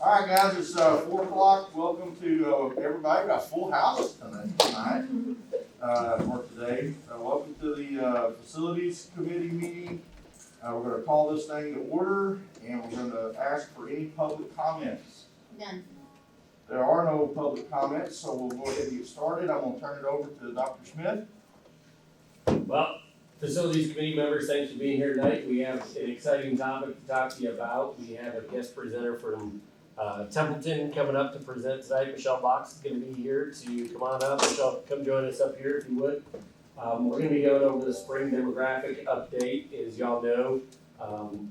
All right, guys, it's 4 o'clock. Welcome to everybody. We got a full house tonight for today. Welcome to the Facilities Committee meeting. We're going to call this thing to order, and we're going to ask for any public comments. None. There are no public comments, so we'll go ahead and get started. I'm going to turn it over to Dr. Smith. Well, Facilities Committee members, thanks for being here tonight. We have an exciting topic to talk to you about. We have a guest presenter from Templeton coming up to present tonight. Michelle Box is going to be here to come on up. Michelle, come join us up here if you would. We're going to be going over the spring demographic update. As y'all know,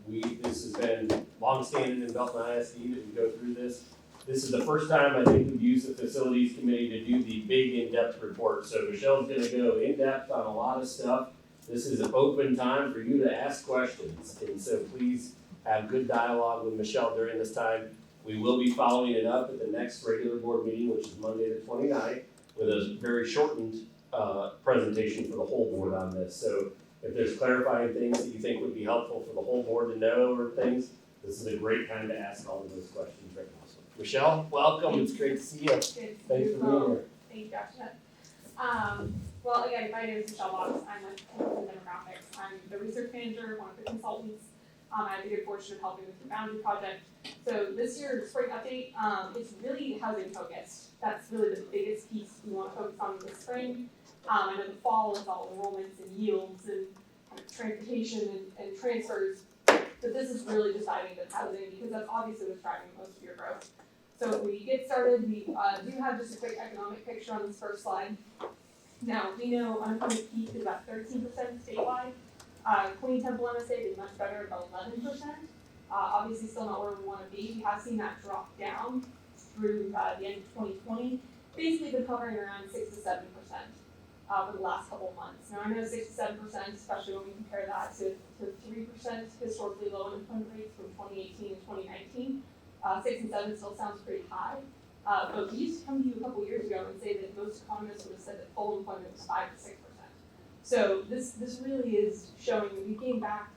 this has been long-standing in Belton ISD that we go through this. This is the first time I think we've used the Facilities Committee to do the big in-depth report. So Michelle's going to go in-depth on a lot of stuff. This is an open time for you to ask questions, and so please have good dialogue with Michelle during this time. We will be following it up at the next regular board meeting, which is Monday the 29th, with a very shortened presentation for the whole board on this. So if there's clarifying things that you think would be helpful for the whole board to know or things, this is a great time to ask all of those questions right now. So, Michelle, welcome. It's great to see you. Thanks for being here. Thank you, Dr. Well, again, my name is Michelle Box. I'm with Templeton Demographics. I'm the research manager, one of the consultants. I have the good fortune of helping with the Boundary Project. So this year's spring update is really housing focused. That's really the biggest piece we want to focus on this spring. I know the fall is all enrollments and yields and kind of transportation and transfers, but this is really just diving into housing because that's obviously what's driving most of your growth. So if we get started, we do have just a quick economic picture on this first slide. Now, we know unemployment peak is about 13% statewide. Queen Temple MSA did much better, about 11%. Obviously still not where we want to be. We have seen that drop down through the end of 2020. Basically been hovering around 6 to 7% for the last couple of months. Now I know 6 to 7%, especially when we compare that to 3% historically low unemployment rates from 2018 and 2019. 6 and 7 still sounds pretty high. But we used to come to you a couple years ago and say that most economists would have said that full employment was 5 to 6%. So this really is showing that we gained back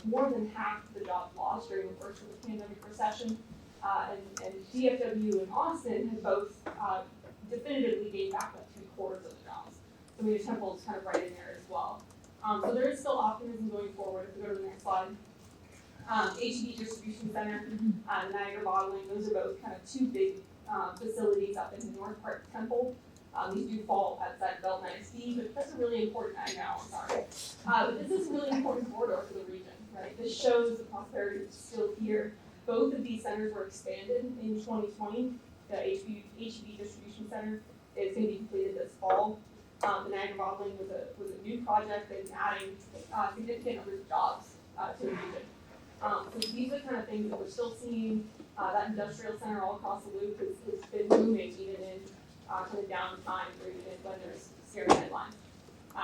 more than half of the jobs lost during the first of the pandemic recession. And DFW and Austin have both definitively gained back about 3/4 of the jobs. So Westwood Temple is kind of right in there as well. So there is still optimism going forward. If we go to the next slide. HEB Distribution Center and Niagara Bottling, those are both kind of two big facilities up in the north part of Temple. These do fall outside Belton ISD, but that's a really important, I know, I'm sorry. But this is a really important corridor for the region, right? This shows the prosperity that's still here. Both of these centers were expanded in 2020. The HEB Distribution Center is going to be completed this fall. The Niagara Bottling was a new project that's adding significant numbers of jobs to the region. So these are the kind of things that we're still seeing. That industrial center all across the loop has been booming even in kind of downtime or even when there's scary headlines.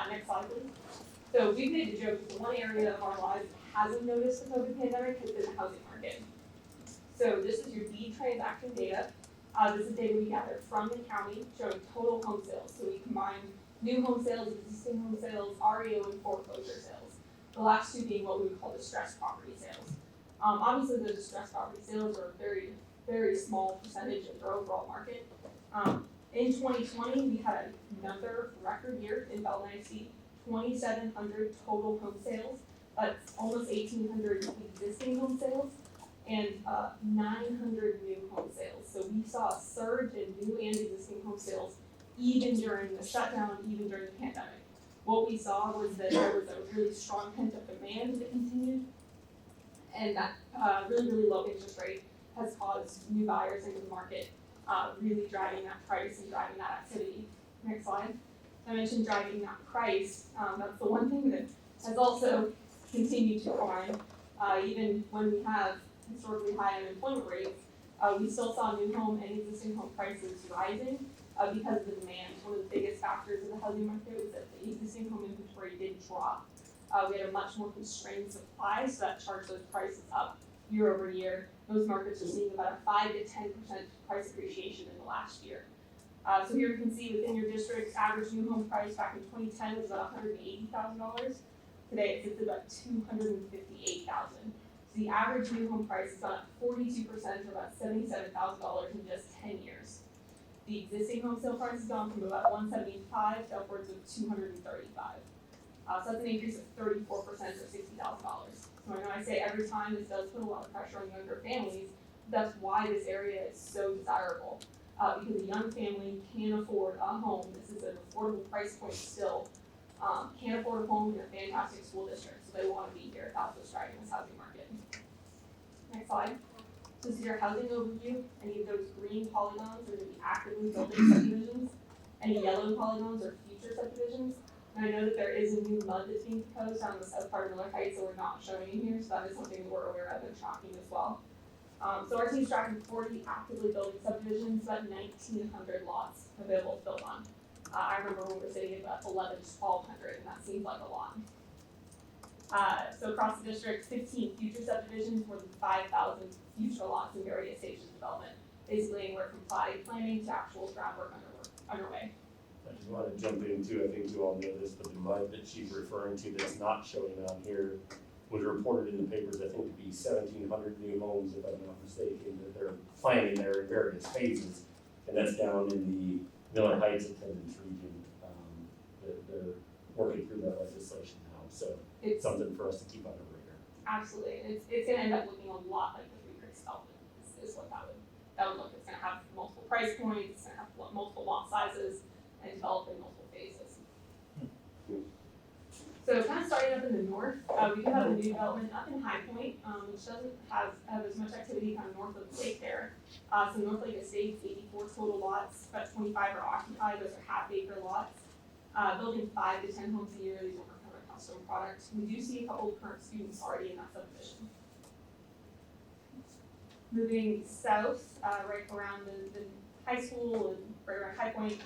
Next slide, please. So we've made the joke that the one area of our lives that hasn't noticed the COVID pandemic has been the housing market. So this is your deed transaction data. This is data we gathered from the county showing total home sales. So we combined new home sales, existing home sales, REO, and foreclosure sales. The last two being what we would call distressed property sales. Obviously, the distressed property sales are a very, very small percentage of the overall market. In 2020, we had another record year in Belton ISD, 2,700 total home sales. That's almost 1,800 existing home sales and 900 new home sales. So we saw a surge in new and existing home sales even during the shutdown, even during the pandemic. What we saw was that there was a really strong pent-up demand that continued, and that really low interest rate has caused new buyers into the market, really driving that price and driving that activity. Next slide. I mentioned driving that price. That's the one thing that has also continued to climb. Even when we have historically high unemployment rates, we still saw new home and existing home prices rising because of the demand. One of the biggest factors of the housing market was that the existing home inventory did drop. We had a much more constrained supply, so that charged those prices up year over year. Those markets are seeing about a 5 to 10% price appreciation in the last year. So here you can see within your district, average new home price back in 2010 was about $180,000. Today it sits at about $258,000. So The average new home price has gone up 42% to about $77,000 in just 10 years. The existing home sale price has gone from about $175 to upwards of $235. So that's an increase of 34% or $60,000. So I know I say every time this does put a lot of pressure on younger families, that's why this area is so desirable. Because a young family can afford a home. This is an affordable price point still. Can afford a home in a fantastic school district, so they want to be here. That's what's driving this housing market. Next slide. So this is your housing overview. Any of those green polygons are going to be actively building subdivisions. Any yellow polygons are future subdivisions. And I know that there is a new MUD that's being proposed on the south part of Miller Heights that we're not showing in here, so that is something we're aware of and tracking as well. So our team's tracking 40 actively building subdivisions, about 1,900 lots available to build on. I remember when we were sitting at about 1,100 to 1,200, and that seems like a lot. So across the district, 15 future subdivisions, more than 5,000 future lots in various stages of development, basically anywhere from planning to actual groundwork underway. I just want to jump into, I think you all know this, but the MUD that she's referring to that's not showing on here was reported in the papers, I think, to be 1,700 new homes, if I'm not mistaken, that they're planning there in various phases. And that's down in the Miller Heights attendance region. They're working through that legislation now, so it's something for us to keep on our radar. Absolutely, and it's going to end up looking a lot like the Three Creeks development is what that would look. It's going to have multiple price points, it's going to have multiple lot sizes, and develop in multiple phases. So kind of starting up in the north, we do have a new development up in High Point, which doesn't have as much activity kind of north of the lake there. So North Lake Estates, 84 total lots, about 25 are occupied, those are half-acre lots. Building 5 to 10 homes a year, these are kind of a custom product. We do see a couple of current students already in that subdivision. Moving south, right around the high school and right around High Point,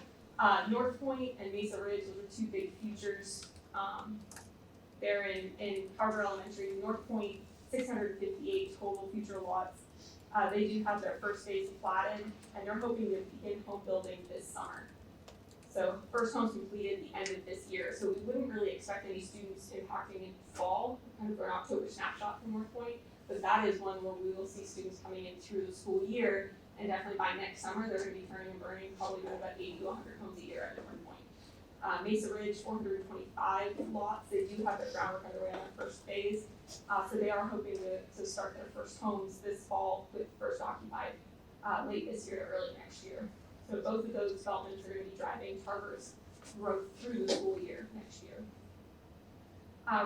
North Point and Mesa Ridge, those are two big futures. They're in Carver Elementary. North Point, 658 total future lots. They do have their first phase platted, and they're hoping to begin home building this summer. So first home's completed at the end of this year, so we wouldn't really expect any students impacting in fall, kind of an October snapshot from North Point, but that is one where we will see students coming in through the school year, and definitely by next summer, they're going to be turning and burning probably about 80 to 100 homes a year at North Point. Mesa Ridge, 425 lots. They do have their groundwork underway on their first phase. So they are hoping to start their first homes this fall with first occupied late this year to early next year. So both of those developments are going to be driving Carver's growth through the school year next year.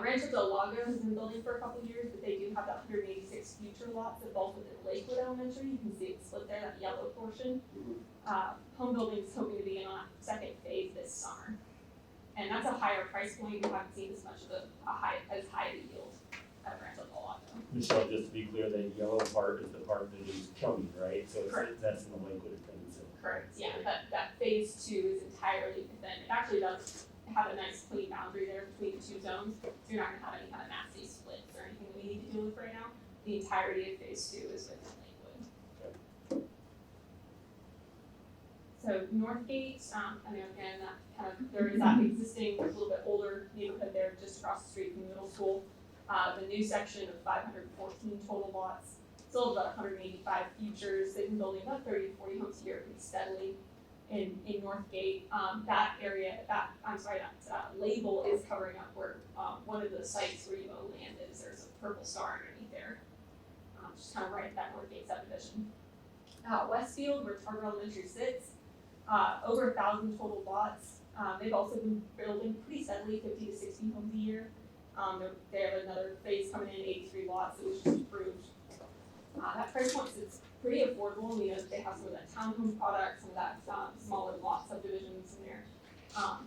Rancho Del Lago has been building for a couple of years, but they do have that 186 future lots that falls within Lakewood Elementary. You can see it split there, that yellow portion. Home building is hoping to begin on that second phase this summer. And that's a higher price point. We haven't seen as much of as high a yield at Rancho Del Lago. Michelle, just to be clear, that yellow part is the part that is coming, right? So that's in the Lakewood attendance zone. Correct, yeah, that phase 2 is entirely within. It actually does have a nice clean boundary there between the two zones, so you're not gonna have any kind of nasty splits or anything that we need to deal with right now. The entirety of phase 2 is within Lakewood. Okay. So Northgate, and again, that kind of, there is that existing, a little bit older neighborhood there just across the street from the middle school. The new section of 514 total lots, still about 185 futures. They've been building about 30 to 40 homes a year pretty steadily in Northgate. That area, that label is covering up where one of the sites where you own land is. There's a purple star underneath there, just kind of right at that Northgate subdivision. Westfield, where Tarver Elementary sits, over 1,000 total lots. They've also been building pretty steadily, 50 to 60 homes a year. They have another phase coming in, 83 lots that was just approved. That price point is pretty affordable. We know that they have some of that townhome product, some of that smaller lot subdivisions in there.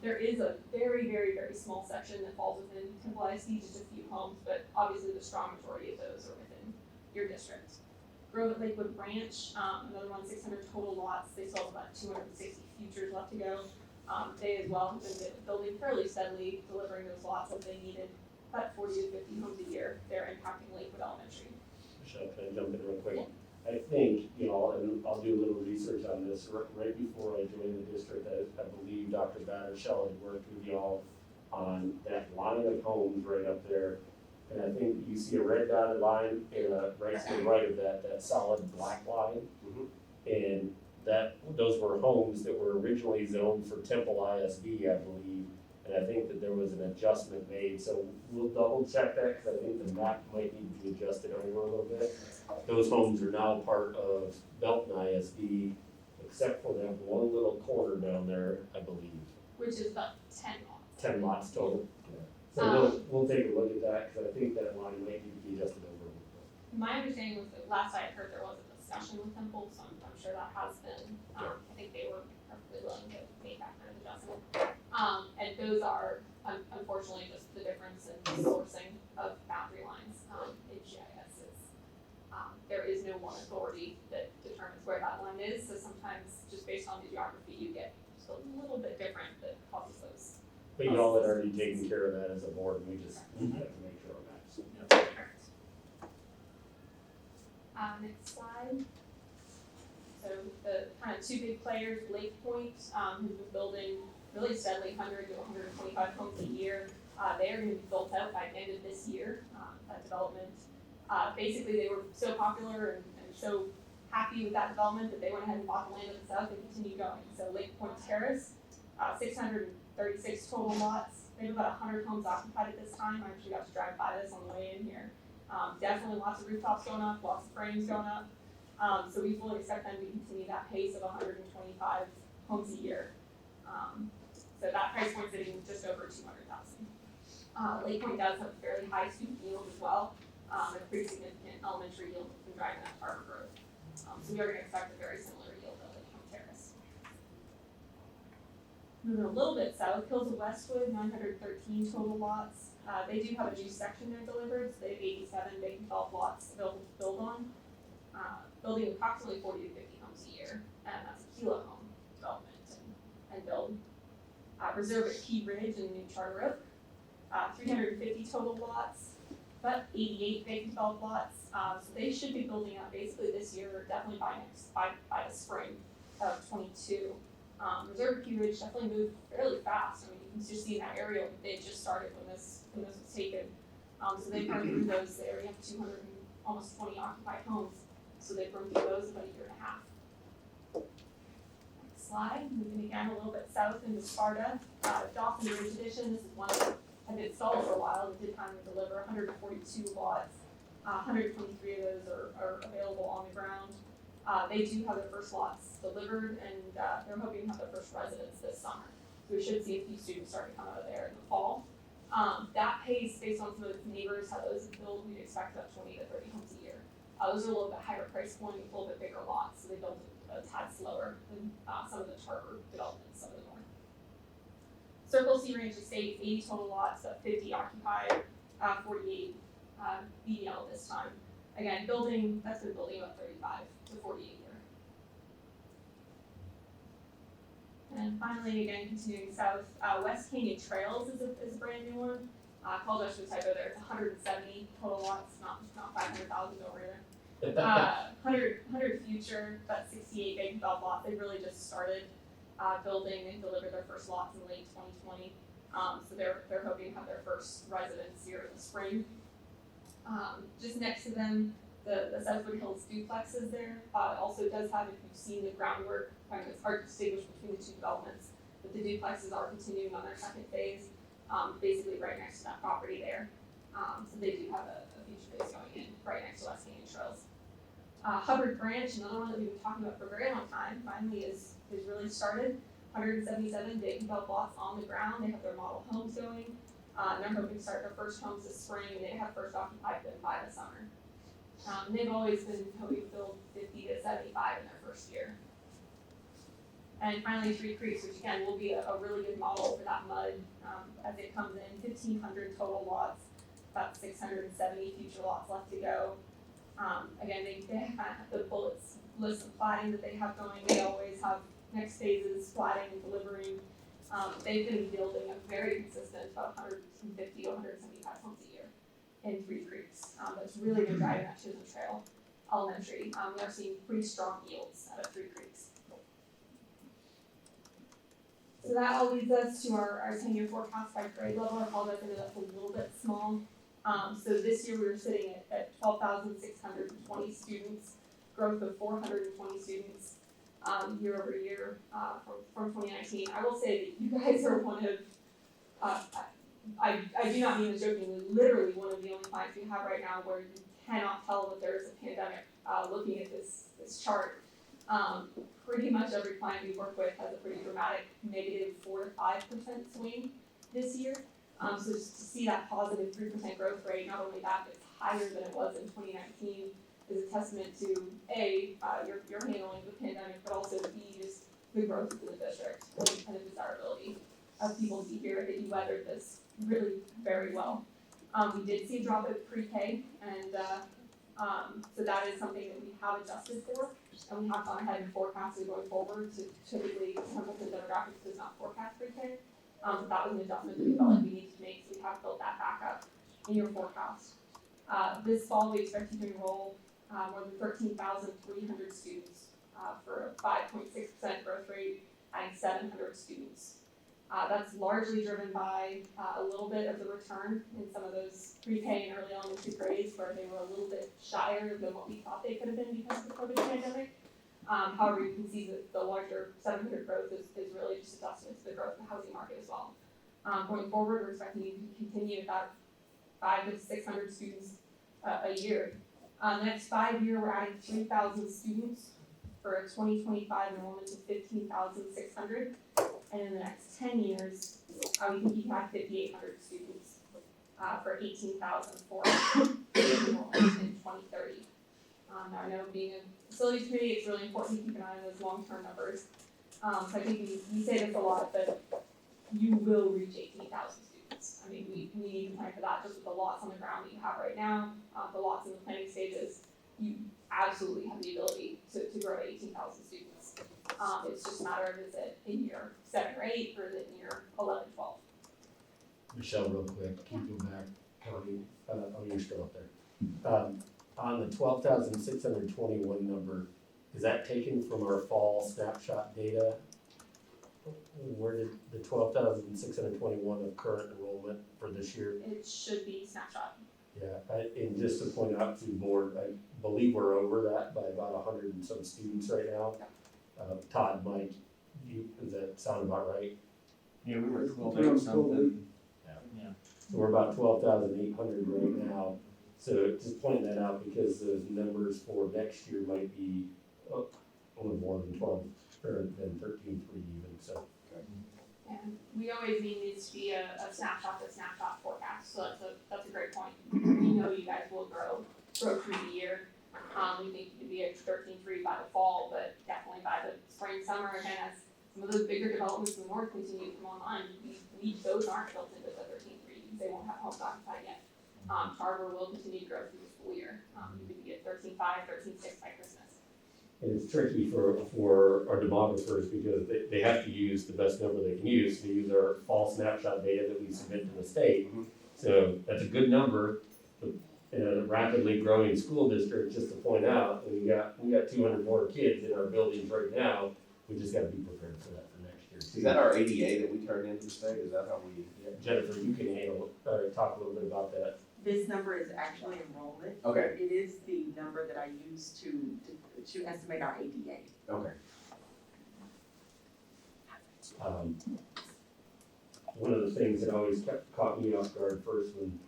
There is a very, very, very small section that falls within Temple ISD, just a few homes, but obviously the strong majority of those are within your district. Grove at Lakewood Branch, another one, 600 total lots. They still have about 260 futures left to go. They as well have been building fairly steadily, delivering those lots as they needed, about 40 to 50 homes a year. They're impacting Lakewood Elementary. Michelle, can I jump in real quick? Yeah. I think, and I'll do a little research on this. Right before I joined the district, I believe Dr. Battershell had worked with y'all on that line of homes right up there And I think you see a red dotted line and right to the right of that, that solid black line. And those were homes that were originally zoned for Temple ISD, I believe. And I think that there was an adjustment made, so we'll double check that, because I think the map might need to be adjusted over a little bit. Those homes are now part of Belton ISD, except for that one little corner down there, I believe. Which is about 10 lots. 10 lots total. So we'll take a look at that, because I think that line might need to be adjusted over a little bit. My understanding was that last I heard there was a discussion with Temple, so I'm sure that has been, I think they were perfectly willing to make that kind of adjustment. And those are unfortunately just the difference in the sourcing of boundary lines in GIS is there is no one authority that determines where that line is, so sometimes just based on the geography you get just a little bit different that causes those. But y'all had already taken care of that as a board, we just have to make sure on that. Next slide. So the kind of two big players, Lake Point, who's been building really steadily 100 to 125 homes a year. They are going to be built out by the end of this year, that development. Basically, they were so popular and so happy with that development that they went ahead and bought the land to the south and continued going. So Lake Point Terrace, 636 total lots. They have about 100 homes occupied at this time. I actually got to drive by this on the way in here. Definitely lots of rooftops going up, lots of frames going up. So we fully expect them to continue that pace of 125 homes a year. So that price point sitting just over 200,000. Lake Point does have a fairly high student yield as well, and a pretty significant elementary yield from driving that harbor growth. So we are going to expect a very similar yield at Lake Point Terrace. Moving a little bit south, Hills of Westwood, 913 total lots. They do have a juice section there delivered, so they have 87 vacant developed lots available to build on. Building approximately 40 to 50 homes a year, and that's a kilo home development and build. Reserve at Key Ridge and New Charter Oak, 350 total lots, but 88 vacant developed lots. So they should be building out basically this year, or definitely by the spring of 22. Reserve at Key Ridge definitely moved fairly fast. I mean, you can just see in that area they just started when this was taken. So they've run through those. They already have 200 and almost 20 occupied homes. So they've run through those about a year and a half. Next slide, moving again a little bit south into Sparta. Dolphin Ridge Edition, this is one that had been stalled for a while. It did finally deliver 142 lots. 123 of those are available on the ground. They do have their first lots delivered, and they're hoping to have their first residents this summer. So we should see a few students start to come out of there in the fall. That pace, based on some of the neighbors, how those have built, we'd expect about 20 to 30 homes a year. Those are a little bit higher price point, a little bit bigger lots, so they built a tad slower than some of the Charter developments up in the north. Circle C Ranch Estates, 80 total lots, 50 occupied, 48 BDL this time. Again, that's been building about 35 to 48 year. And finally, again, continuing south, West Canyon Trails is a brand new one. I apologize for the typo there. It's 170 total lots, not 500,000 over here. 100 future, but 68 vacant developed lots. They really just started building and delivered their first lots in late 2020. So they're hoping to have their first residents here in the spring. Just next to them, the Westwood Hills duplex is there. Also does have, if you've seen the groundwork, kind of it's hard to distinguish between the two developments, but the duplexes are continuing on their second phase, basically right next to that property there. So they do have a future phase going in right next to West Canyon Trails. Hubbard Branch, another one that we've been talking about for a very long time, finally is really started. 177 vacant developed lots on the ground. They have their model homes going. And they're hoping to start their first homes this spring, and they have first occupied them by the summer. And they've always been hoping to build 50 to 75 in their first year. And finally, Three Creeks, which again will be a really good model for that mud as it comes in. 1,500 total lots, about 670 future lots left to go. Again, they kind of have the bullets list of platting that they have going. They always have next phases, platting and delivering. They've been building a very consistent about 150 to 175 homes a year in Three Creeks. That's really been driving that Chisholm Trail Elementary. We are seeing pretty strong yields out of Three Creeks. So that all leads us to our 10-year forecast by grade level. I apologize, I know that's a little bit small. So this year we were sitting at 12,620 students, growth of 420 students year over year from 2019. I will say that you guys are one of, I do not mean this jokingly, literally one of the only clients we have right now where you cannot tell that there is a pandemic looking at this chart. Pretty much every client we work with has a pretty dramatic negative 4 to 5% swing this year. So just to see that positive 3% growth rate, not only that, it's higher than it was in 2019, is a testament to A, your handling of the pandemic, but also B, just the growth of the district and the desirability of people to be here, that you weathered this really very well. We did see a drop at pre-K, and so that is something that we have adjusted for, and we have gone ahead and forecasted going forward. So typically, Templeton Demographics does not forecast pre-K. That was an adjustment that we felt like we needed to make, so we have built that back up in your forecast. This fall, we expect you to enroll more than 13,300 students for a 5.6% growth rate, adding 700 students. That's largely driven by a little bit of the return in some of those pre-K and early elementary grades where they were a little bit shyer than what we thought they could have been because of the COVID pandemic. However, you can see that the larger 700 growth is really just a testament to the growth of the housing market as well. Going forward, we're expecting you to continue at that 500 to 600 students a year. The next 5 years, we're adding 3,000 students for a 2025 enrollment of 15,600. And in the next 10 years, we think you can have 5,800 students for 18,400 enrollment in 2030. Now I know being a facilities committee, it's really important to keep an eye on those long-term numbers. So I think we say this a lot, but you will reach 18,000 students. I mean, we need to plan for that just with the lots on the ground that you have right now, the lots in the planning stages. You absolutely have the ability to grow to 18,000 students. It's just a matter of is it in year 7 or 8 or is it in year 11, 12? Michelle, real quick, keep you back, you're still up there. On the 12,621 number, is that taken from our fall snapshot data? Where did the 12,621 of current enrollment for this year? It should be snapshot. Yeah, and just to point out to the board, I believe we're over that by about 100 and some students right now. Todd, Mike, does that sound about right? Yeah, we were 12 something. Yeah. So we're about 12,800 right now. So just pointing that out because those numbers for next year might be only more than 12 or than 13.3 even. So. And we always need this to be a snapshot forecast. So that's a great point. We know you guys will grow through the year. We think you could be at 13.3 by the fall, but definitely by the spring, summer, and as some of those bigger developments in the north continue to come online, those aren't built into the 13.3 because they won't have homes occupied yet. Harbor will continue to grow through the school year. You could be at 13.5, 13.6 by Christmas. And it's tricky for our demographers because they have to use the best number they can use. They use our fall snapshot data that we submit to the state. Mm-hmm. So that's a good number in a rapidly growing school district. Just to point out, we got 200 more kids in our buildings right now. We just got to be prepared for that for next year too. Is that our ADA that we turned into the state? Is that how we? Yeah. Jennifer, you can talk a little bit about that. This number is actually enrollment. Okay. It is the number that I use to estimate our ADA. Okay. One of the things that always caught me off guard first when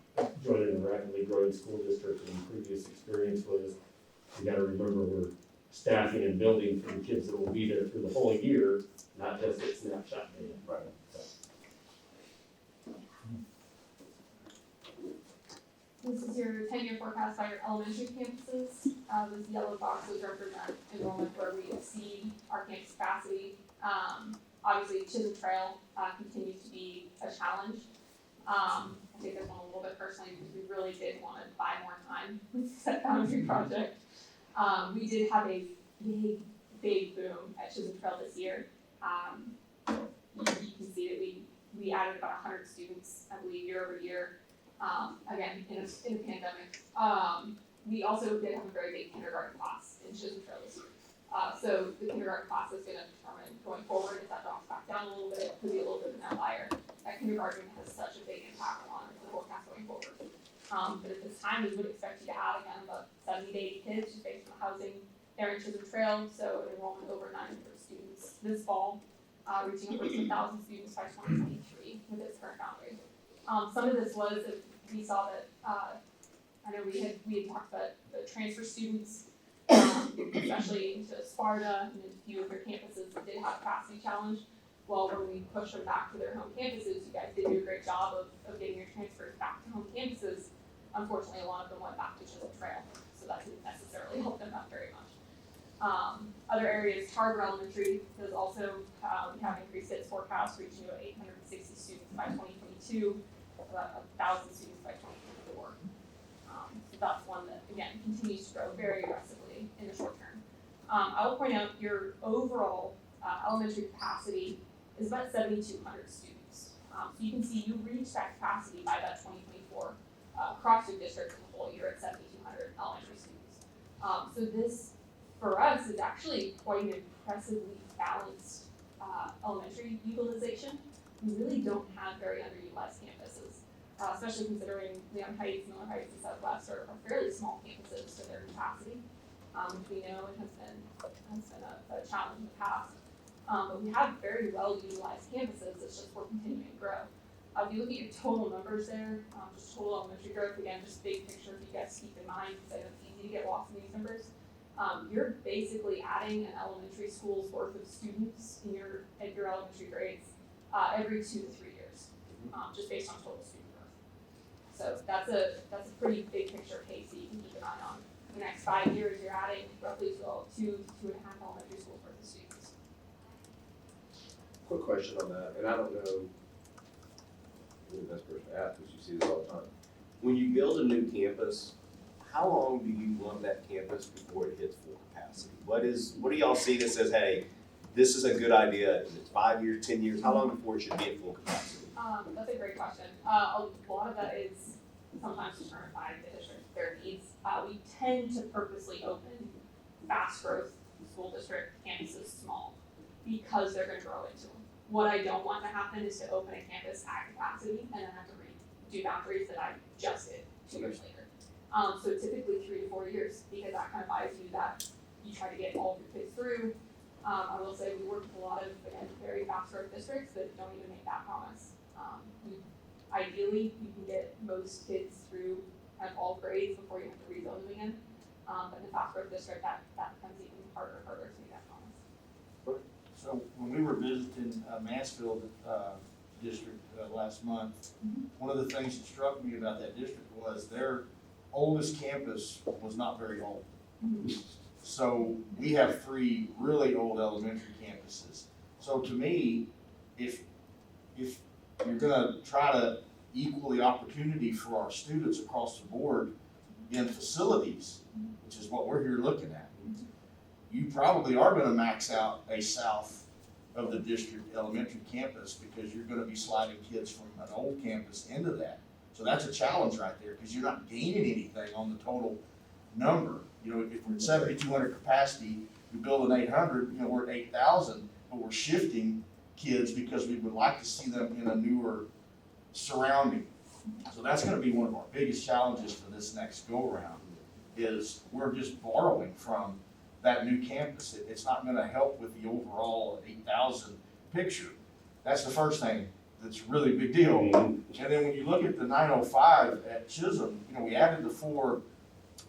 joining a rapidly growing school district and previous experience was you got to remember we're staffing and building for the kids that will be there through the whole year, not just at snapshot data. Right. This is your 10-year forecast by your elementary campuses. Those yellow boxes represent enrollment where we exceed our campus capacity. Obviously, Chisholm Trail continues to be a challenge. I take this one a little bit personally because we really did want to buy more time with that boundary project. We did have a big boom at Chisholm Trail this year. You can see that we added about 100 students, I believe, year over year. Again, in a pandemic. We also did have a very big kindergarten class in Chisholm Trail this year. So the kindergarten class is going to determine going forward if that drops back down a little bit, it could be a little bit of an outlier. That kindergarten has such a big impact on the forecast going forward. But at this time, we would expect you to add again about 70 to 80 kids just based on the housing there in Chisholm Trail. So an enrollment over 900 students this fall, reaching upwards of 1,000 students by 2023 with its current boundary. Some of this was that we saw that, I know we had talked about the transfer students, especially into Sparta and a few of their campuses that did have capacity challenge. Well, when we pushed them back to their home campuses, you guys did do a great job of getting your transfers back to home campuses. Unfortunately, a lot of them went back to Chisholm Trail, so that didn't necessarily help them out very much. Other areas, Tarver Elementary has also have increased its forecast, reaching about 860 students by 2022, about 1,000 students by 2024. So that's one that, again, continues to grow very aggressively in the short term. I will point out your overall elementary capacity is about 7,200 students. So you can see you reach that capacity by that 2024 across your district as a whole. You're at 7,200 elementary students. So this, for us, is actually quite an impressively balanced elementary utilization. We really don't have very underutilized campuses, especially considering Leon Heights, Miller Heights, and Southwest are fairly small campuses to their capacity, which we know it has been a challenge in the past. But we have very well utilized campuses. It's just we're continuing to grow. If you look at your total numbers there, just total elementary growth, again, just big picture for you guys to keep in mind because I know it's easy to get lost in these numbers. You're basically adding an elementary school's worth of students in your elementary grades every 2 to 3 years, just based on total student growth. So that's a pretty big picture case that you can keep an eye on. In the next 5 years, you're adding roughly 2.5 elementary schools worth of students. Quick question on that, and I don't know who the best person to ask, because you see this all the time. When you build a new campus, how long do you want that campus before it hits full capacity? What do y'all see that says, hey, this is a good idea? Is it 5 years, 10 years? How long before it should be at full capacity? That's a great question. A lot of that is sometimes determined by the district, their needs. We tend to purposely open fast growth school district campuses small because they're going to grow into them. What I don't want to happen is to open a campus at capacity and then have to redo boundaries that I just did 2 years later. So typically 3 to 4 years, because that kind of buys you that you try to get all of your kids through. I will say we work with a lot of, again, very fast growth districts that don't even make that promise. Ideally, you can get most kids through kind of all grades before you have to rezone them again. But in the fast growth district, that becomes even harder and harder to make that promise. So when we were visiting Mansfield district last month, one of the things that struck me about that district was their oldest campus was not very old. So we have 3 really old elementary campuses. So to me, if you're gonna try to equal the opportunity for our students across the board in facilities, which is what we're here looking at, you probably are gonna max out a south of the district elementary campus because you're gonna be sliding kids from an old campus into that. So that's a challenge right there because you're not gaining anything on the total number. You know, if we're at 7,200 capacity, we build an 800, we're at 8,000, but we're shifting kids because we would like to see them in a newer surrounding. So that's gonna be one of our biggest challenges for this next go-around is we're just borrowing from that new campus. It's not gonna help with the overall 8,000 picture. That's the first thing that's really a big deal. And then when you look at the 905 at Chisholm, we added the 4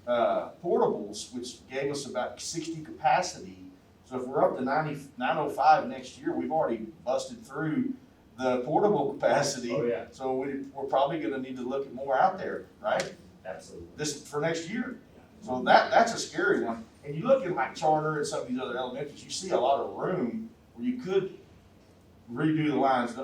portables, which gave us about 60 capacity. So if we're up to 905 next year, we've already busted through the portable capacity. Oh, yeah. So we're probably gonna need to look at more out there, right? Absolutely. This for next year. So that's a scary one. And you look at like Charter and some of these other elementaries, you see a lot of room where you could redo the lines.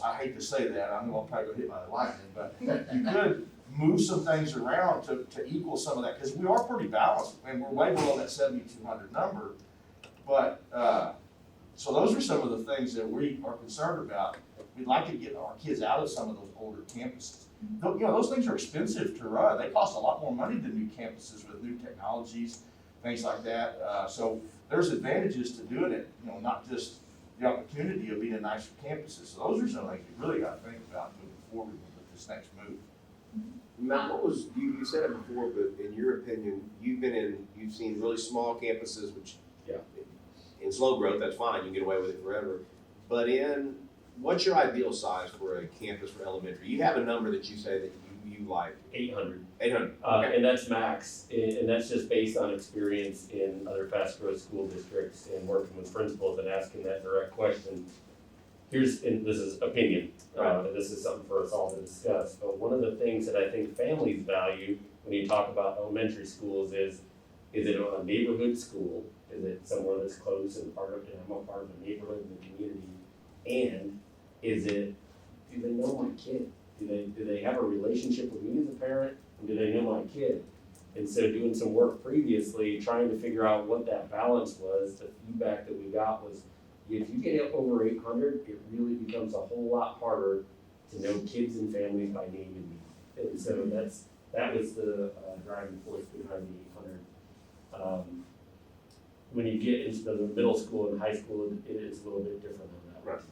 I hate to say that, I'm gonna probably go hit by the lightning, but you could move some things around to equal some of that, because we are pretty balanced, and we're way below that 7,200 number. But, so those are some of the things that we are concerned about. We'd like to get our kids out of some of those older campuses. Those things are expensive to run. They cost a lot more money than new campuses with new technologies, things like that. So there's advantages to doing it, not just the opportunity of being in nicer campuses. So those are some things you really got to think about moving forward with this next move. Matt, what was, you said it before, but in your opinion, you've seen really small campuses, which, Yeah. in slow growth, that's fine, you can get away with it forever. But what's your ideal size for a campus for elementary? You have a number that you say that you like. 800. 800, okay. And that's max, and that's just based on experience in other fast growth school districts and working with principals and asking that direct question. And this is opinion, and this is something for us all to discuss, but one of the things that I think families value when you talk about elementary schools is it a neighborhood school? Is it somewhere that's close and I'm a part of the neighborhood and the community? And do they know my kid? Do they have a relationship with me as a parent? And do they know my kid? And so doing some work previously, trying to figure out what that balance was, the feedback that we got was, if you get up over 800, it really becomes a whole lot harder to know kids and families by name and need. And so that was the driving force behind the 800. When you get into the middle school and high school, it is a little bit different on that. Right.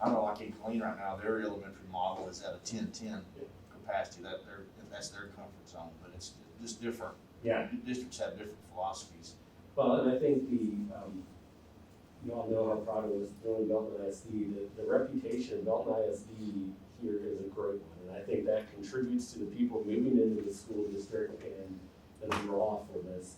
I know like in Killeen right now, their elementary model is at a 10-10 capacity, that's their comfort zone, but it's just different. Yeah. Districts have different philosophies. Well, and I think you all know how proud I was doing Belton ISD. The reputation of Belton ISD here is a great one, and I think that contributes to the people moving into the school district and the draw for this.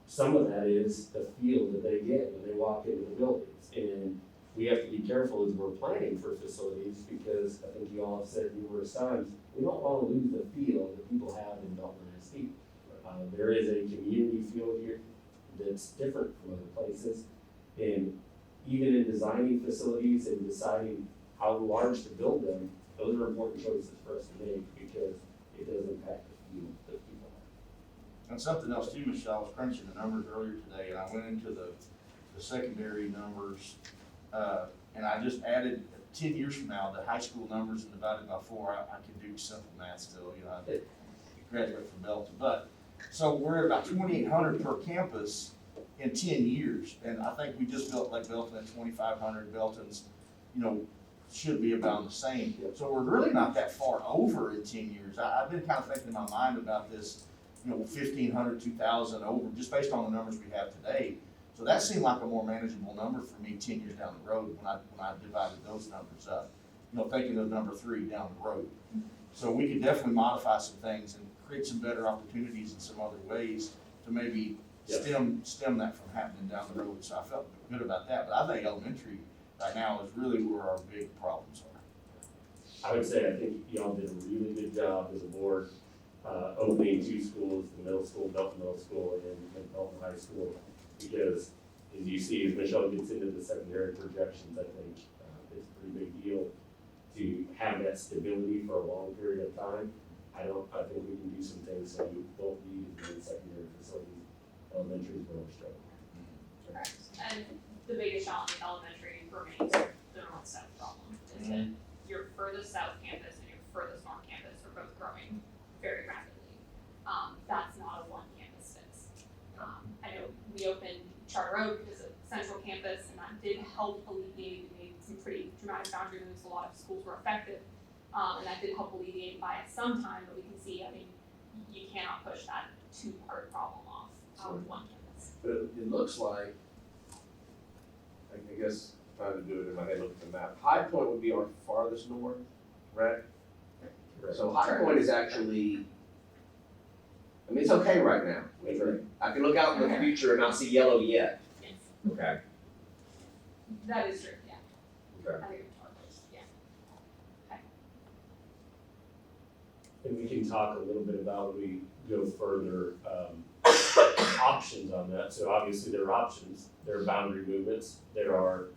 Some of that is the feel that they get when they walk into the buildings, and we have to be careful as we're planning for facilities, because I think you all have said numerous times, we don't want to lose the feel that people have in Belton ISD. There is a community feel here that's different from other places, and even in designing facilities and deciding how large to build them, those are important choices for us to make, because it does impact the feel that people have. And something else too, Michelle, I was crunching the numbers earlier today, and I went into the secondary numbers, and I just added 10 years from now, the high school numbers and divided by 4, I can do simple math still, I graduated from Belton, but, so we're at about 2,800 per campus in 10 years, and I think we just built like Belton at 2,500, Belton's, should be about the same. So we're really not that far over in 10 years. I've been kind of thinking in my mind about this, 1,500, 2,000 over, just based on the numbers we have today. So that seemed like a more manageable number for me 10 years down the road when I divided those numbers up, thinking of number 3 down the road. So we could definitely modify some things and create some better opportunities in some other ways to maybe stem that from happening down the road. So I felt good about that. But I think elementary right now is really where our big problems are. I would say I think y'all did a really good job as a board opening 2 schools, the middle school, Belton Middle School, and Belton High School, because as you see, as Michelle gets into the secondary projections, I think it's a pretty big deal to have that stability for a long period of time. I think we can do some things so you don't need as many secondary facilities. Elementary is where we're struggling. Correct. And the biggest challenge in elementary remains the north-south problem, is that your furthest south campus and your furthest north campus are both growing very rapidly. That's not a one campus fix. I know we opened Charter Oak as a central campus, and that did help alleviate. We made some pretty dramatic boundary moves. A lot of schools were effective, and that did help alleviate by some time. But we can see, you cannot push that 2-part problem off of one campus. But it looks like, I guess, trying to do it in my head, looking at the map, High Point would be our farthest north, right? So High Point is actually, it's okay right now. I can look out in the future and not see yellow yet. Yes, Okay. that is true, yeah. Okay. I think it's hard, yeah. Okay. And we can talk a little bit about when we go further, options on that. So obviously there are options, there are boundary movements, there are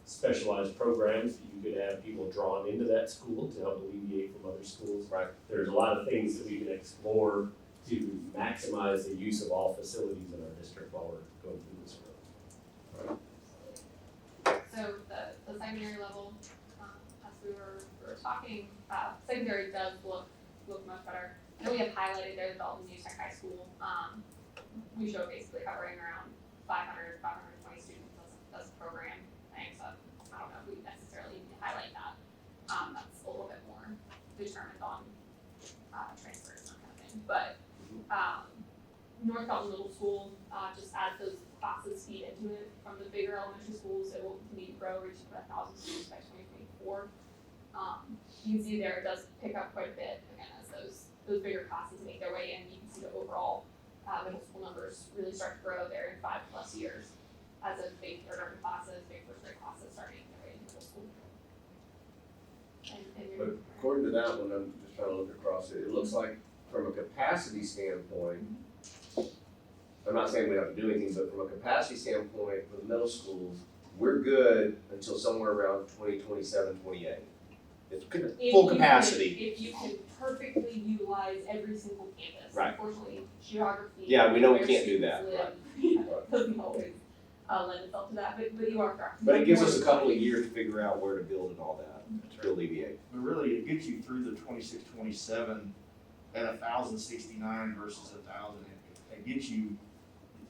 specialized programs that you could have people drawn into that school to help alleviate from other schools. Right. There's a lot of things that we can explore to maximize the use of all facilities in our district while we're going through this growth. So the secondary level, as we were talking, secondary does look much better. I know we have highlighted there the Dalton New Tech High School. We show basically covering around 500, 520 students as a program. Thanks. I don't know if we necessarily need to highlight that. That's a little bit more determined on, transfers and that kind of thing, but, North Belton Middle School, just as those classes feed into it from the bigger elementary schools, it will continue to grow, reaching about 1,000 students by 2024. You can see there it does pick up quite a bit, again, as those bigger classes make their way in. You can see the overall middle school numbers really start to grow there in 5+ years as those big third-grade classes, big first-grade classes start making their way into middle school. But according to that one, I'm just trying to look across it, it looks like from a capacity standpoint, I'm not saying we don't have to do anything, but from a capacity standpoint for the middle schools, we're good until somewhere around 2027, 28. It's full capacity. If you can perfectly utilize every single campus. Right. Unfortunately, geography. Yeah, we know we where can't do students that. live, doesn't always lend itself to that, but you are correct. But it gives us a couple of years to figure out where to build and all that, to alleviate. But really, it gets you through the 26, 27 at 1,069 versus 1,000. It gets you,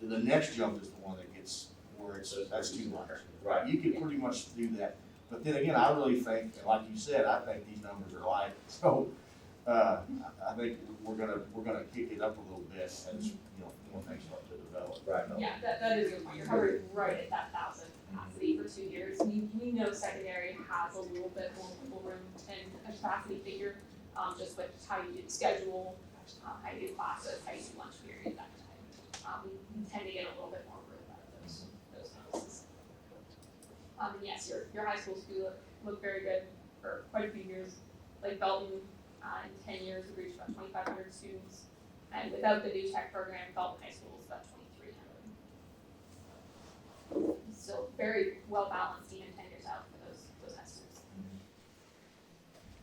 the next jump is the one that gets where it's, that's too much. Right. You can pretty much do that. But then again, I really think, like you said, I think these numbers are light. So, I think we're gonna kick it up a little bit as, more things start to develop. Right. Yeah, that is a good point. You're hovering right at that 1,000 capacity for 2 years. We know secondary has a little bit more wiggle room in a capacity figure, just with how you do the schedule, how you do classes, how you do lunch period, that kind of thing. We tend to get a little bit more room out of those classes. And yes, your high schools do look very good for quite a few years. Like Belton, in 10 years, we reached about 2,500 students. And without the new tech program, Belton High School is about 2,300. Still very well balanced even 10 years out for those high schools.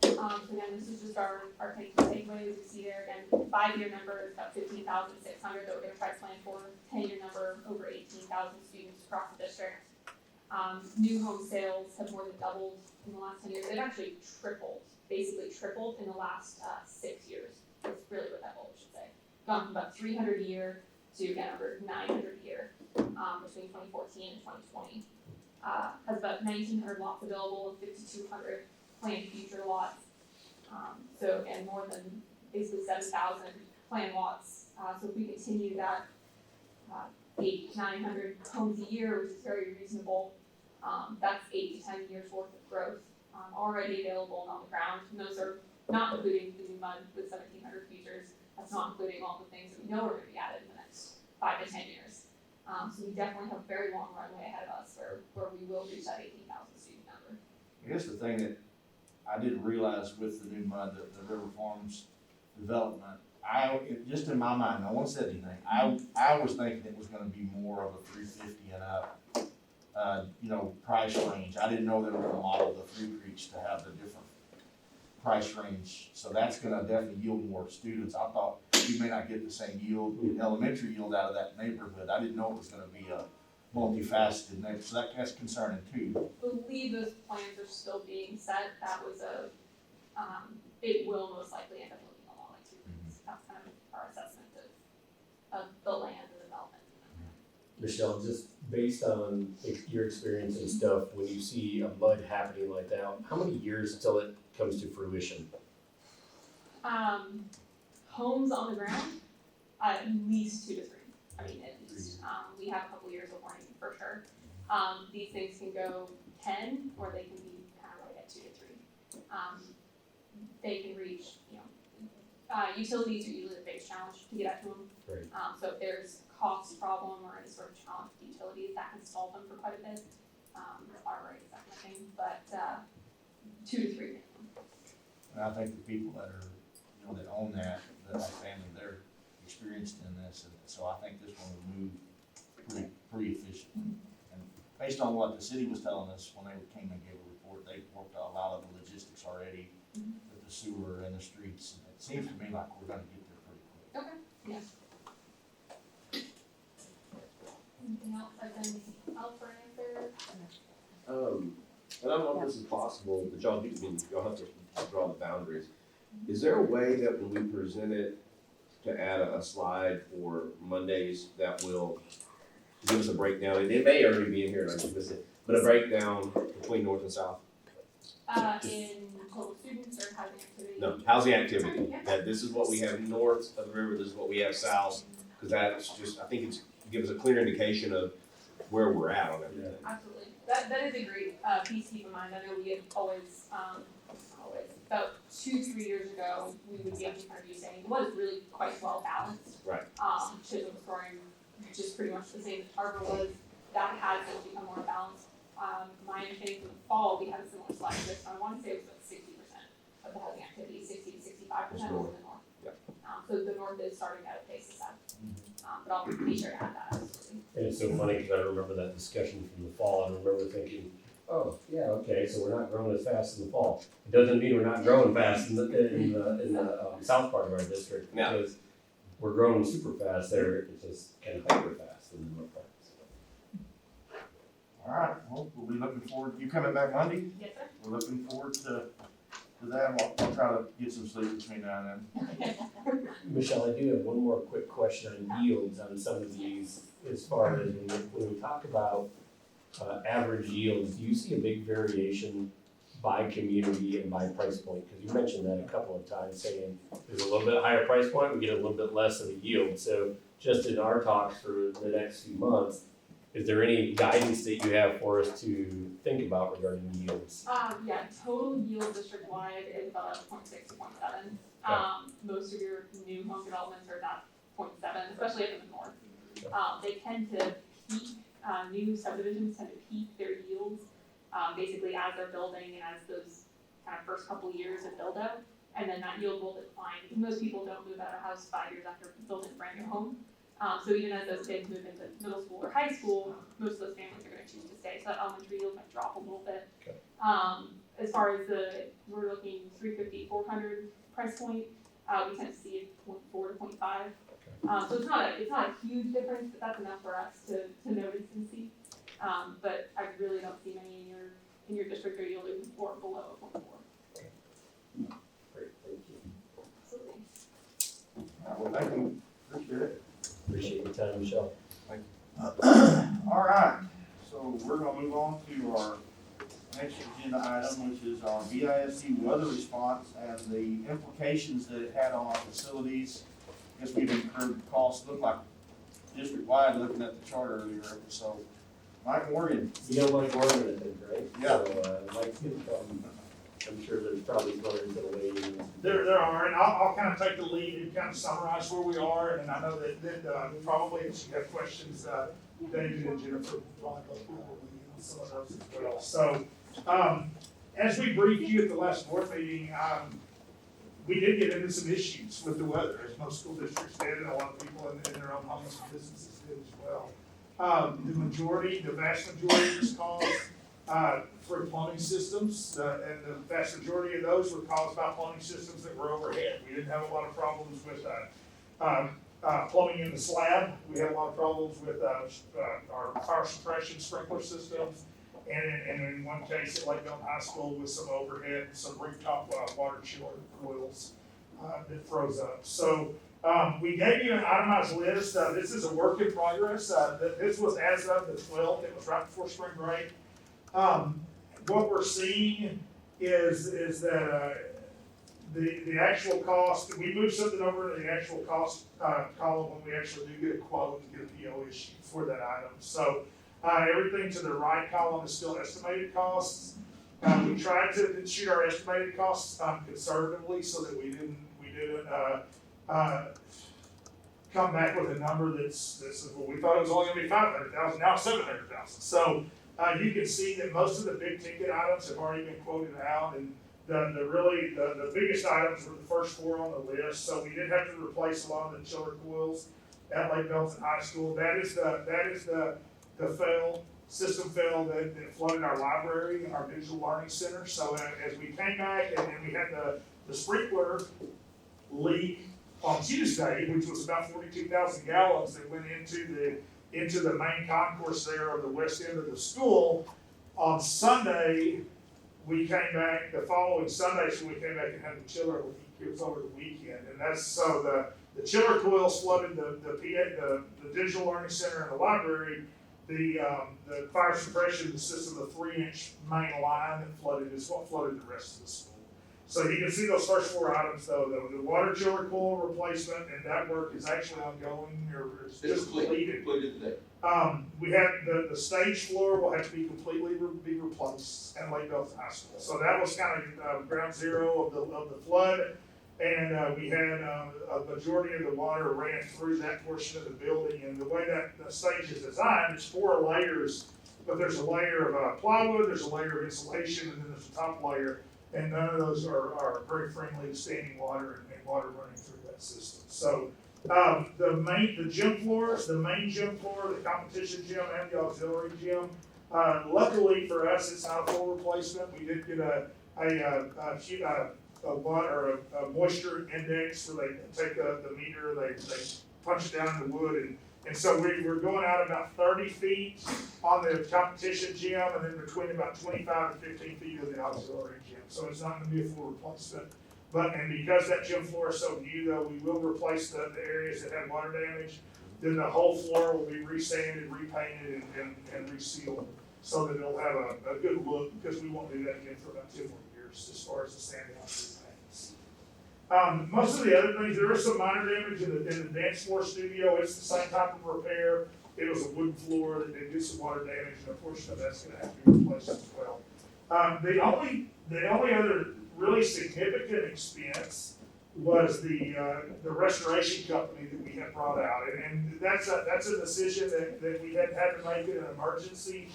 So again, this is just our takeaways. You see there again, 5-year number is about 15,600 that we're gonna try to plan for. 10-year number, over 18,000 students across the district. New home sales have more than doubled in the last 10 years. They've actually basically tripled in the last 6 years. That's really what that goal should say. Gone from about 300 a year to again over 900 a year between 2014 and 2020. Has about 1,900 lots available and 5,200 planned future lots. So again, more than basically 7,000 planned lots. So if we continue that 800-900 homes a year, which is very reasonable, that's 8 to 10 years worth of growth already available and on the ground. And those are not including the new MUD with 1,700 futures. That's not including all the things that we know are going to be added in the next 5 to 10 years. So we definitely have a very long runway ahead of us where we will reach that 18,000 student number. I guess the thing that I didn't realize with the new MUD, the River Farms development, just in my mind, no one said anything, I was thinking it was gonna be more of a 350 and up, price range. I didn't know they were gonna model the Three Creeks to have the different price range, so that's gonna definitely yield more students. I thought you may not get the same elementary yield out of that neighborhood. I didn't know it was gonna be a multifaceted neighborhood, so that's concerning too. I believe those plans are still being set. That was it will most likely end up looking a lot like Two Creeks. That's kind of our assessment of the land and the development. Michelle, just based on your experience and stuff, when you see a MUD happening like that, how many years until it comes to fruition? Homes on the ground, at least 2 to 3. I mean, at least. We have a couple years of warning for sure. These things can go 10, or they can be kind of right at 2 to 3. They can reach, utilities are usually the biggest challenge to get out to them. Right. So if there's a cost problem or any sort of challenge with utilities, that can stall them for quite a bit. Fire rates, that kind of thing, but 2 to 3 minimum. And I think the people that are, that own that have family, they're experienced in this, and so I think this one will move pretty efficiently. And based on what the city was telling us when they came and gave a report, they worked out a lot of the logistics already with the sewer and the streets. And it seems to me like we're gonna get there pretty quick. Okay, yeah. Anything else I've been out for an answer? And I don't know if this is possible, but y'all have to draw the boundaries. Is there a way that when we present it to add a slide for Mondays that will give us a breakdown? And it may already be in here and I just missed it, but a breakdown between north and south. In total students or housing activity? No, housing activity, Yeah. that this is what we have north of the river, this is what we have south, because that's just, I think it's, gives a clear indication of where we're at on everything. Absolutely. That is a great piece to keep in mind. I know we had always, about 2-3 years ago, we would be actually kind of saying it was really quite well balanced. Right. Chisholm was scoring just pretty much the same as Tarver was. That has become more balanced. My understanding from the fall, we had a similar slide to this, so I want to say it was about 60% of the housing activity, 60 to 65% was in the north. Yep. So the north is starting at a pace of that. But I'll be sure to add that, absolutely. And it's so funny because I remember that discussion from the fall. I remember thinking, oh, yeah, okay, so we're not growing as fast in the fall. It doesn't mean we're not growing fast in the south part of our district, Yeah. because we're growing super fast there. It's just kind of hyper fast in the north part. All right, well, we'll be looking forward, you coming back Monday? Yes, sir. We're looking forward to that. I'll try to get some sleep between now and then. Michelle, I do have one more quick question on yields on some of these, as far as when we talk about average yields, do you see a big variation by community and by price point? Because you mentioned that a couple of times, saying there's a little bit higher price point, we get a little bit less of a yield. So just in our talks for the next few months, is there any guidance that you have for us to think about regarding yields? Yeah, total yield district-wide is about 0.6 to 0.7. Most of your new home developments are about 0.7, especially up in the north. They tend to peak, new subdivisions tend to peak their yields, basically as they're building and as those kind of first couple years of build out, and then that yield will decline. Most people don't move out of a house 5 years after building a brand new home. So even as those kids move into middle school or high school, most of those families are going to choose to stay. So that elementary yield might drop a little bit. Okay. As far as we're looking 350, 400 price point. We tend to see 0.4 to 0.5. So it's not a huge difference, but that's enough for us to notice and see. But I really don't see many in your district are yielding or below 0.4. Great, thank you. Absolutely. All right, well, thank you, appreciate it. Appreciate your time, Michelle. All right, so we're gonna move on to our next agenda item, which is our BISD weather response and the implications that it had on our facilities. I guess we've incurred costs, look like district-wide, looking at the chart earlier, so Mike Morgan. You don't like Morgan, I think, right? Yeah. So, Mike's gonna come. I'm sure there's probably others that weigh in. There are, and I'll kind of take the lead and kind of summarize where we are, and I know that probably if you have questions, David and Jennifer probably both will lead on some of those as well. So, as we briefed you at the last board meeting, we did get into some issues with the weather, as most school districts did, and a lot of people in their own homes and businesses did as well. The vast majority was caused for plumbing systems, and the vast majority of those were caused by plumbing systems that were overhead. We didn't have a lot of problems with plumbing in the slab. We had a lot of problems with our fire suppression sprinkler systems, and in one case at Belton High School with some overhead, some rooftop water chiller coils that froze up. So we gave you an itemized list. This is a work in progress. This was as of the 12th. It was right before spring break. What we're seeing is that the actual cost, we moved something over to the actual cost column when we actually do get a quote and get a PO issued for that item. So everything to the right column is still estimated costs. We tried to shoot our estimated costs conservatively so that we didn't come back with a number that's well, we thought it was only going to be 500,000, now 700,000. So you can see that most of the big ticket items have already been quoted out, and the biggest items were the first 4 on the list. So we did have to replace a lot of the chiller coils at Belton High School. That is the system fail that flooded our library and our digital learning center. So as we came back and we had the sprinkler leak on Tuesday, which was about 42,000 gallons that went into the main concourse there of the west end of the school. On Sunday, we came back, the following Sunday, so we came back and had the chiller leak. It was over the weekend. And that's, so the chiller coils flooded the digital learning center and the library, The fire suppression consists of a 3-inch main line that flooded, is what flooded the rest of the school. So you can see those first 4 items though, the water chiller coil replacement, and that work is actually ongoing, or it's just completed. today. We have, the stage floor will have to be completely be replaced at Lake Belton High School. So that was kind of ground zero of the flood. And we had a majority of the water ran through that portion of the building. And the way that the stage is designed, it's 4 layers, but there's a layer of plywood, there's a layer of insulation, and then there's a top layer. And none of those are very friendly to standing water and water running through that system. So the gym floors, the main gym floor, the competition gym, and the auxiliary gym. Luckily for us, it's not a full replacement. We did get a moisture index where they take the meter, they punch it down in the wood, and so we're going out about 30 feet on the competition gym, and then between about 25 and 15 feet of the auxiliary gym. So it's not going to be a full replacement. And because that gym floor is so new, though, we will replace the areas that had water damage. Then the whole floor will be resanded, repainted, and resealed, so that it'll have a good look, because we won't do that again for about 2 more years as far as the sand down repaints. Most of the other things, there is some minor damage in the dance floor studio. It's the same type of repair. It was a wooden floor that did get some water damage, and a portion of that's going to have to be replaced as well. The only other really significant expense was the restoration company that we had brought out, and that's a decision that we had to make in an emergency,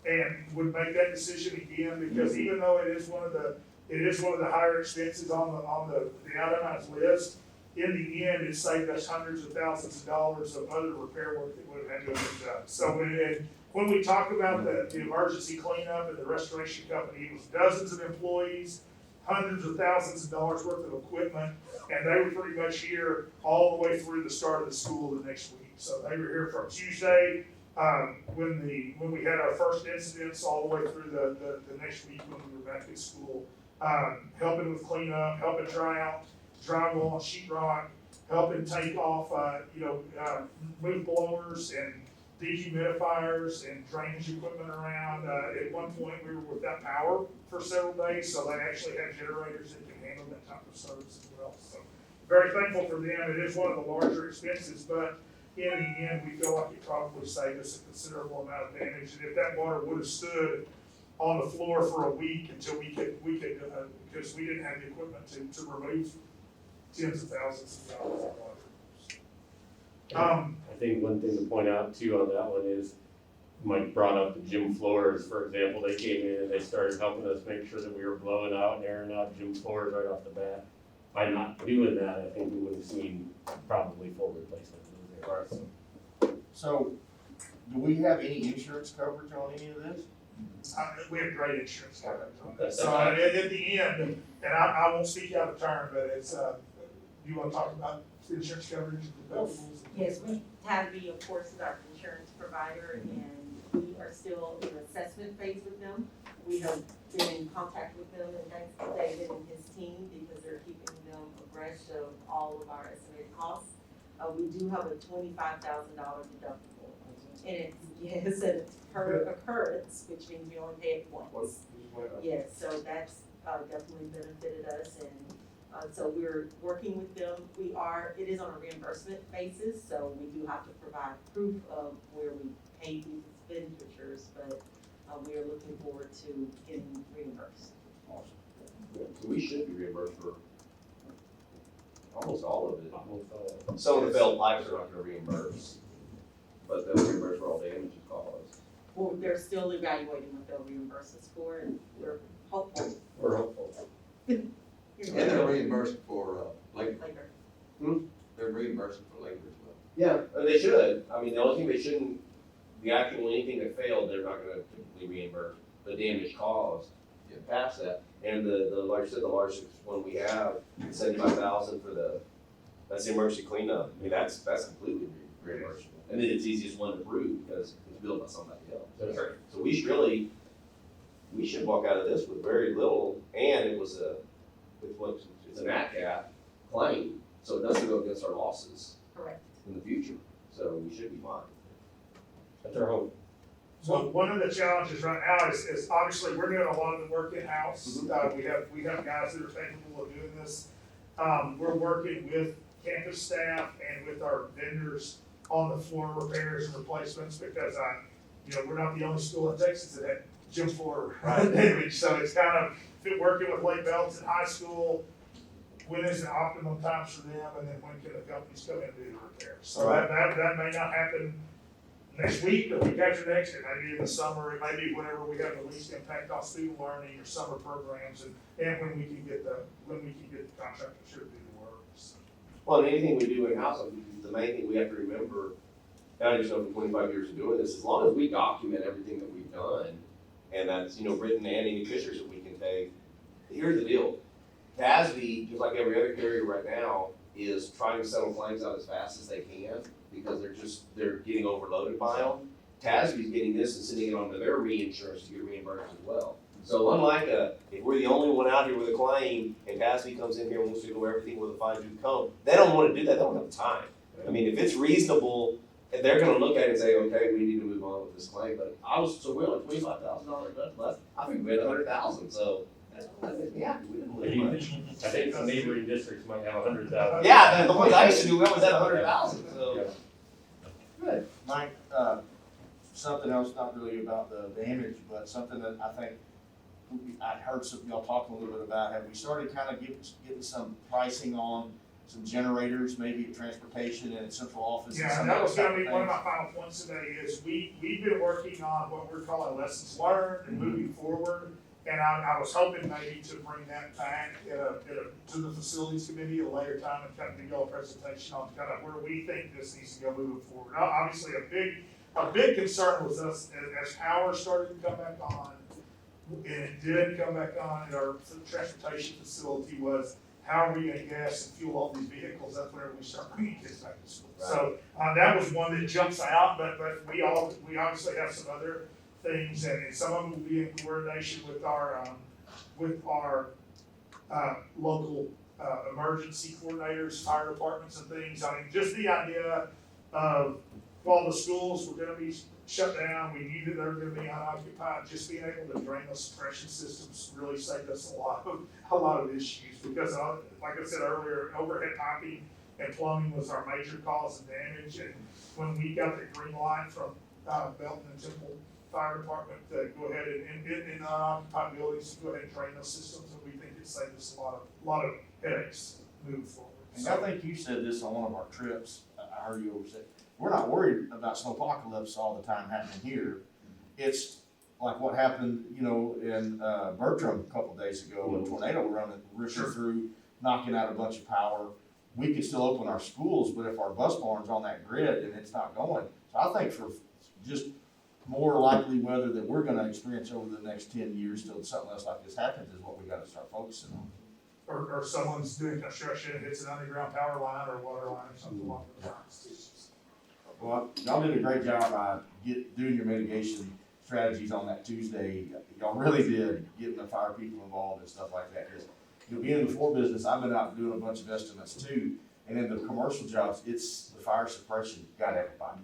and would make that decision again, because even though it is one of the higher expenses on the itemized list, in the end, it saved us hundreds of thousands of dollars of other repair work that would have had to have been done. So when we talk about the emergency cleanup and the restoration company, it was dozens of employees, hundreds of thousands of dollars worth of equipment, and they were pretty much here all the way through the start of the school the next week. So they were here from Tuesday, when we had our first incidents, all the way through the next week when we were back at school, helping with cleanup, helping dry out drywall and sheetrock, helping take off, roof blowers and dehumidifiers and drainage equipment around. At one point, we were without power for several days, so they actually had generators that can handle that type of service as well. So very thankful for them. It is one of the larger expenses, but in the end, we feel like it probably saved us a considerable amount of damage. And if that water would have stood on the floor for a week until we could because we didn't have the equipment to remove tens of thousands of dollars of water. I think one thing to point out too on that one is Mike brought up the gym floors, for example. They came in and they started helping us make sure that we were blowing out and airing out gym floors right off the bat. By not doing that, I think we would have seen probably full replacement of those areas. So, do we have any insurance coverage on any of this? We have great insurance coverage on this. So at the end, and I won't speak out of turn, but it's, you want to talk about insurance coverage and deductibles? Yes, we have the, of course, is our insurance provider, and we are still in assessment phase with them. We have been in contact with them, and thanks to David and his team, because they're keeping them abreast of all of our estimated costs. We do have a $25,000 deductible, and it's per occurrence, which means we only pay it once. Yes, so that's definitely benefited us, and so we're working with them. It is on a reimbursement basis, so we do have to provide proof of where we paid these expenditures, but we are looking forward to getting reimbursed. Awesome. So we should be reimbursed for almost all of it. Some of the failed pipes are not gonna reimburse, but they'll reimburse for all damages caused. Well, they're still evaluating what they'll reimburse us for, and we're hopeful. We're hopeful. And they're reimbursed for labor. Later. They're reimbursed for labor as well. Yeah, they should. I mean, the only thing they shouldn't, anything that failed, they're not gonna typically reimburse the damage caused past that. And like I said, the largest one we have, 75,000 for that's the emergency cleanup. I mean, that's completely reimbursable. And then it's the easiest one to prove because it's billed by somebody else. That's right. So we should walk out of this with very little, and it's an ACAT claim, so it doesn't go against our losses Correct. in the future. So we should be fine. That's our hope. So one of the challenges right now is obviously we're doing a lot of the work in-house. We have guys that are capable of doing this. We're working with campus staff and with our vendors on the floor repairs and replacements because we're not the only school in Texas that had gym floor damage. So it's kind of working with Lake Belton High School. When is the optimum times for them, and then when can the companies come in and do the repairs? So that may not happen next week, the week after next, it may be in the summer, it may be whenever we have the least impact on student learning or summer programs, and when we can get the contractor to do the work. So. Well, and anything we do in-house, the main thing we have to remember, and I just know for 25 years of doing this, as long as we document everything that we've done, and that's, written and any pictures that we can take, here's the deal. BISD, just like every other carrier right now, is trying to settle claims out as fast as they can because they're getting overloaded by them. TASB's getting this and sending it onto their reinsurance to get reimbursed as well. So unlike if we're the only one out here with a claim and TASB comes in here and wants to do everything with a fine-tooth comb, they don't want to do that. They don't have the time. I mean, if it's reasonable, they're going to look at it and say, okay, we need to move on with this claim. But we're like $25,000 less. I think we had $100,000. So. Yeah, we didn't lose much. I think some neighboring districts might have 100,000. Yeah, the ones I used to do, we always had 100,000, so. Good. Mike, something else, not really about the damage, but something that I think I'd heard some y'all talking a little bit about. Have we started kind of getting some pricing on some generators, maybe at transportation and at central office? Yeah, that was gonna be one of my final points today is we've been working on what we're calling lessons learned and moving forward. And I was hoping maybe to bring that back to the facilities committee at a later time and kind of give y'all a presentation on kind of where we think this needs to go moving forward. Now, obviously, a big concern was us as power started to come back on, and it did come back on at our transportation facility was how are we gonna gas and fuel all these vehicles up whenever we start bringing kids back to school. Right. So that was one that jumps out, but we obviously have some other things, and some of them will be in coordination with our local emergency coordinators, fire departments and things. I mean, just the idea of while the schools were gonna be shut down, we knew that they were gonna be unoccupied, just being able to drain those suppression systems really saved us a lot of issues because like I said earlier, overhead piping and plumbing was our major cause of damage, and when we got the green light from Belton and Temple Fire Department to go ahead and in unoccupied buildings to go ahead and drain those systems, and we think it saved us a lot of headaches moving forward. And I think you said this on one of our trips. I heard you over say, we're not worried about snowpocalypse all the time happening here. It's like what happened, in Bertram a couple of days ago, a tornado ripping through, knocking out a bunch of power. We could still open our schools, but if our bus barn's on that grid and it's not going, so I think for just more likely weather that we're gonna experience over the next 10 years till something else like this happens is what we gotta start focusing on. Or someone's doing construction and hits an underground power line or water line or something along those lines. Well, y'all did a great job by doing your mitigation strategies on that Tuesday. Y'all really did, getting the fire people involved and stuff like that. Because being in the floor business, I've been out doing a bunch of estimates too. And in the commercial jobs, it's the fire suppression got everybody.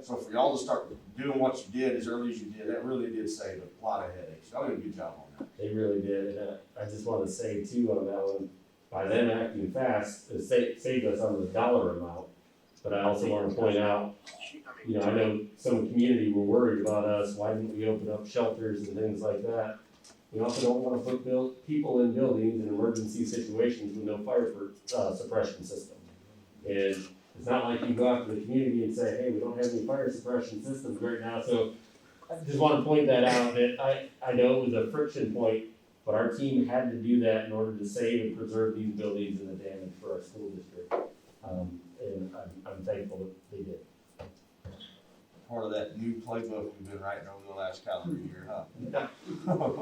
So for y'all to start doing what you did as early as you did, that really did save a lot of headaches. Y'all did a good job on that. They really did, and I just want to say too on that one, by them acting fast, it saved us on the dollar amount. But I also want to point out, I know some community were worried about us, why didn't we open up shelters and things like that? We also don't want to put people in buildings in emergency situations with no fire suppression system. And it's not like you go out to the community and say, hey, we don't have any fire suppression systems right now. So I just want to point that out, that I know it was a friction point, but our team had to do that in order to save and preserve these buildings and the damage for our school district. And I'm thankful that they did. Part of that new playbook we've been writing over the last calendar year, huh?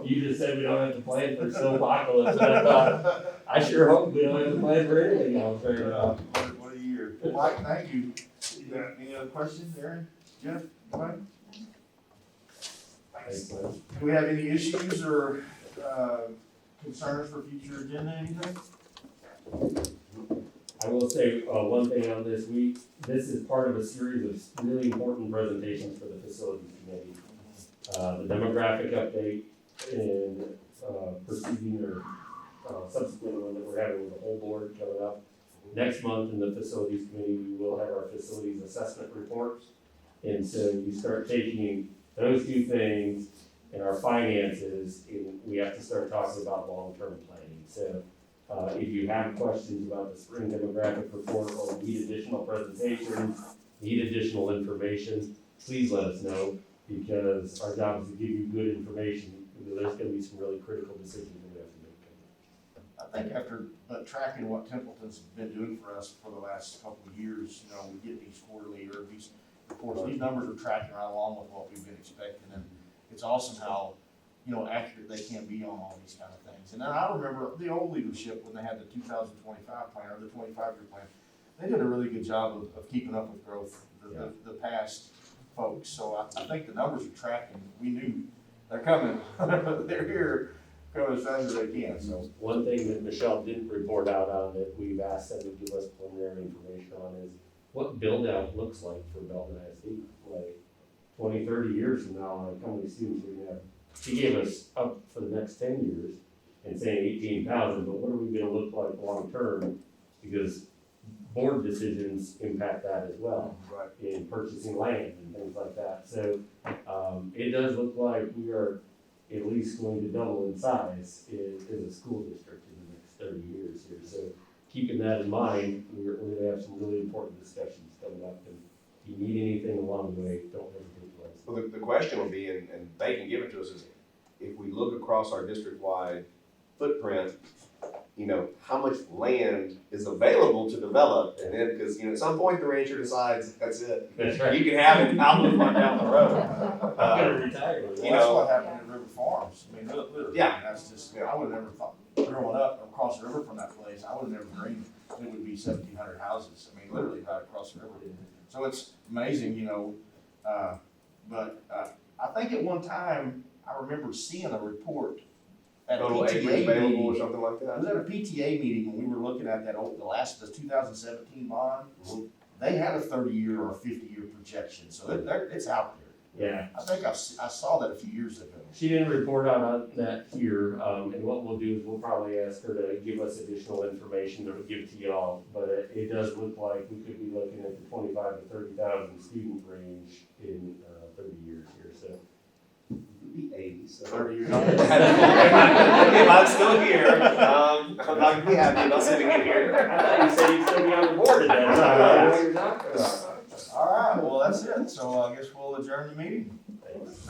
You just said we don't have to plan for snowpocalypse, and I thought, I sure hope we don't have to plan for anything else right now. What a year. Mike, thank you. Any other questions, Aaron, Jeff, anybody? Thanks, man. Do we have any issues or concerns for future agenda, anything? I will say one thing on this week. This is part of a series of really important presentations for the facilities committee. The demographic update and, proceeding or, subsequent one that we're having with the whole board coming up. Next month in the facilities committee, we will have our facilities assessment reports. And so you start taking those two things and our finances, and we have to start talking about long-term planning. So, if you have questions about the spring demographic report or need additional presentations, need additional information, please let us know, because our job is to give you good information, because there's gonna be some really critical decisions we have to make. I think after tracking what Templeton's been doing for us for the last couple of years, you know, we get these quarterly or these reports, these numbers are tracking right along with what we've been expecting, and it's awesome how, you know, accurate they can be on all these kind of things. And then I remember the old leadership, when they had the 2025 plan, or the 25-year plan, they did a really good job of keeping up with growth, the past folks. So I think the numbers are tracking. We knew they're coming, they're here, coming as fast as they can, so. One thing that Michelle didn't report out on that we've asked them to give us preliminary information on is what build-out looks like for Belton ISD. Like 20, 30 years from now, like how many students we're gonna have. She gave us up for the next 10 years and saying 18,000, but what are we gonna look like long-term? Because board decisions impact that as well, Right. in purchasing land and things like that. So, it does look like we are at least going to double in size as a school district in the next 30 years here. So keeping that in mind, we're gonna have some really important discussions coming up. And if you need anything along the way, don't hesitate to let us know. Well, the question will be, and they can give it to us, is if we look across our district-wide footprint, you know, how much land is available to develop, and then, because, you know, at some point the rancher decides, that's it. That's right. You can have it out the front down the road. I'm gonna retire. you Well, that's know- what happened at River Farms. I mean, literally, Yeah. that's just, I would've never thought, growing up across the river from that place, I would've never dreamed it would be 1,700 houses. I mean, literally right across the river. So it's amazing, you know, but I think at one time, I remember seeing a report at a Total acreage PTA available or meeting. something like I that. was at a PTA meeting when we were looking at that the 2017 bond. Mhm. They had a 30-year or a 50-year projection, so it's out there. Yeah. I think I saw that a few years ago. She didn't report out on that here, and what we'll do is we'll probably ask her to give us additional information to give to y'all. But it does look like we could be looking at the 25 to 30,000 student range in 30 years here, so. Be 80, so. 30 years. If I'm still here, I'm not gonna be happy about sitting in here. I thought you said you'd still be on the board at that time. I don't know what you're talking about. All right, well, that's it. So I guess we'll adjourn the meeting. Thanks.